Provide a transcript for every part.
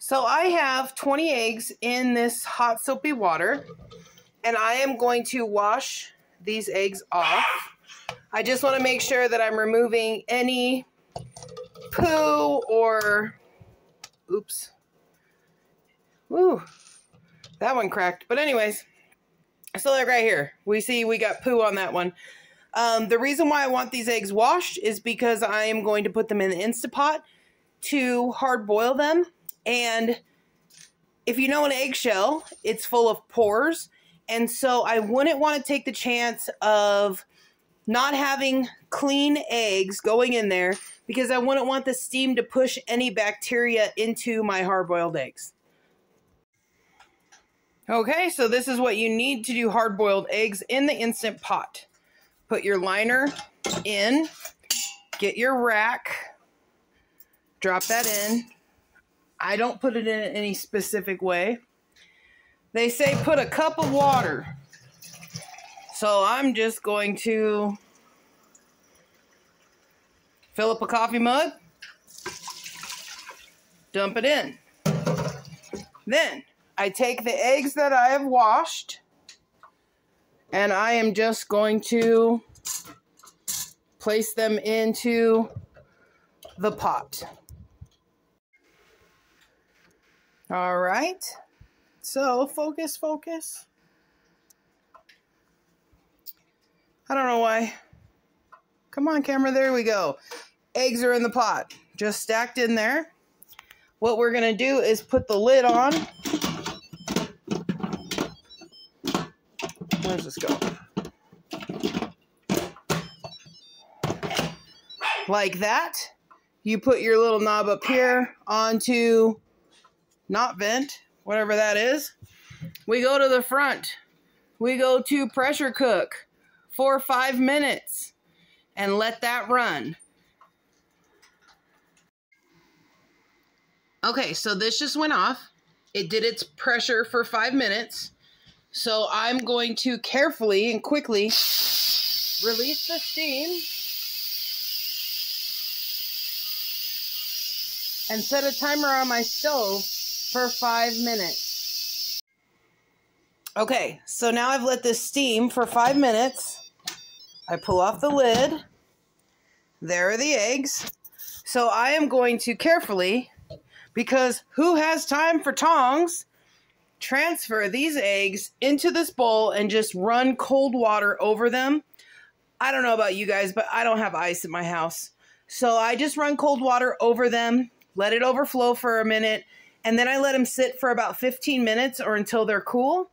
So I have 20 eggs in this hot soapy water, and I am going to wash these eggs off. I just want to make sure that I'm removing any poo or, oops, ooh, that one cracked. But anyways, so like right here, we see we got poo on that one. The reason why I want these eggs washed is because I am going to put them in the Instapot to hard boil them. And if you know an eggshell, it's full of pores. And so I wouldn't want to take the chance of not having clean eggs going in there because I wouldn't want the steam to push any bacteria into my hard-boiled eggs. Okay, so this is what you need to do hard-boiled eggs in the Instant Pot. Put your liner in, get your rack, drop that in. I don't put it in any specific way. They say put a cup of water. So I'm just going to fill up a coffee mug, dump it in. Then I take the eggs that I have washed and I am just going to place them into the pot. All right, so focus. I don't know why. Come on, camera, there we go. Eggs are in the pot, just stacked in there. What we're gonna do is put the lid on. Where's this go? Like that. You put your little knob up here onto not vent, whatever that is. We go to the front. We go to pressure cook for 5 minutes and let that run. Okay, so this just went off. It did its pressure for 5 minutes. So I'm going to carefully and quickly release the steam and set a timer on my stove for 5 minutes. Okay, so now I've let this steam for 5 minutes. I pull off the lid. There are the eggs. So I am going to carefully, because who has time for tongs, transfer these eggs into this bowl and just run cold water over them. I don't know about you guys, but I don't have ice in my house. So I just run cold water over them, let it overflow for a minute, and then I let them sit for about 15 minutes or until they're cool.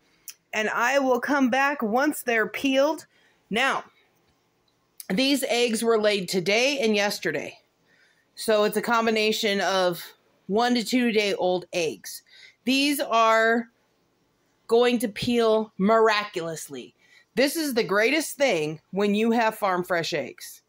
And I will come back once they're peeled. Now, these eggs were laid today and yesterday. So it's a combination of 1 to 2 day old eggs. These are going to peel miraculously. This is the greatest thing when you have farm fresh eggs.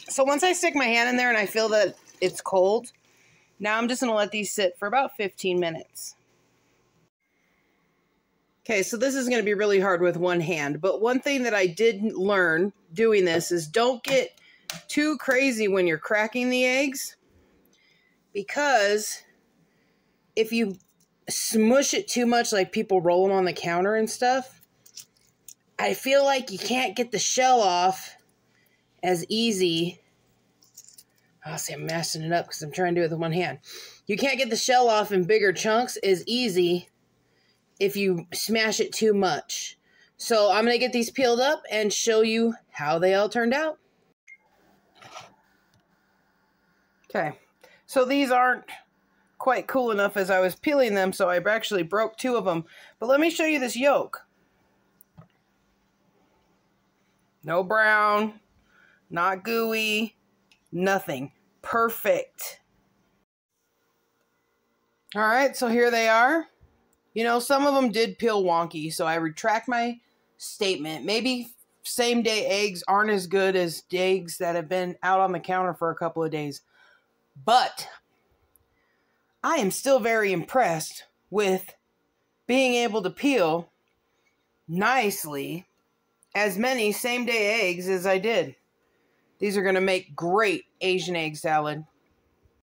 So once I stick my hand in there and I feel that it's cold, now I'm just going to let these sit for about 15 minutes. Okay, so this is going to be really hard with one hand, but one thing that I did learn doing this is don't get too crazy when you're cracking the eggs, because if you smush it too much, like people roll them on the counter and stuff, I feel like you can't get the shell off as easy. Oh, see, I'm messing it up because I'm trying to do it with one hand. You can't get the shell off in bigger chunks as easy if you smash it too much. So I'm going to get these peeled up and show you how they all turned out. Okay, so these aren't quite cool enough as I was peeling them, so I actually broke 2 of them. But let me show you this yolk. No brown, not gooey, nothing. Perfect. All right, so here they are. You know, some of them did peel wonky, so I retract my statement. Maybe same day eggs aren't as good as eggs that have been out on the counter for a couple of days. But I am still very impressed with being able to peel nicely as many same day eggs as I did. These are going to make great Asian egg salad.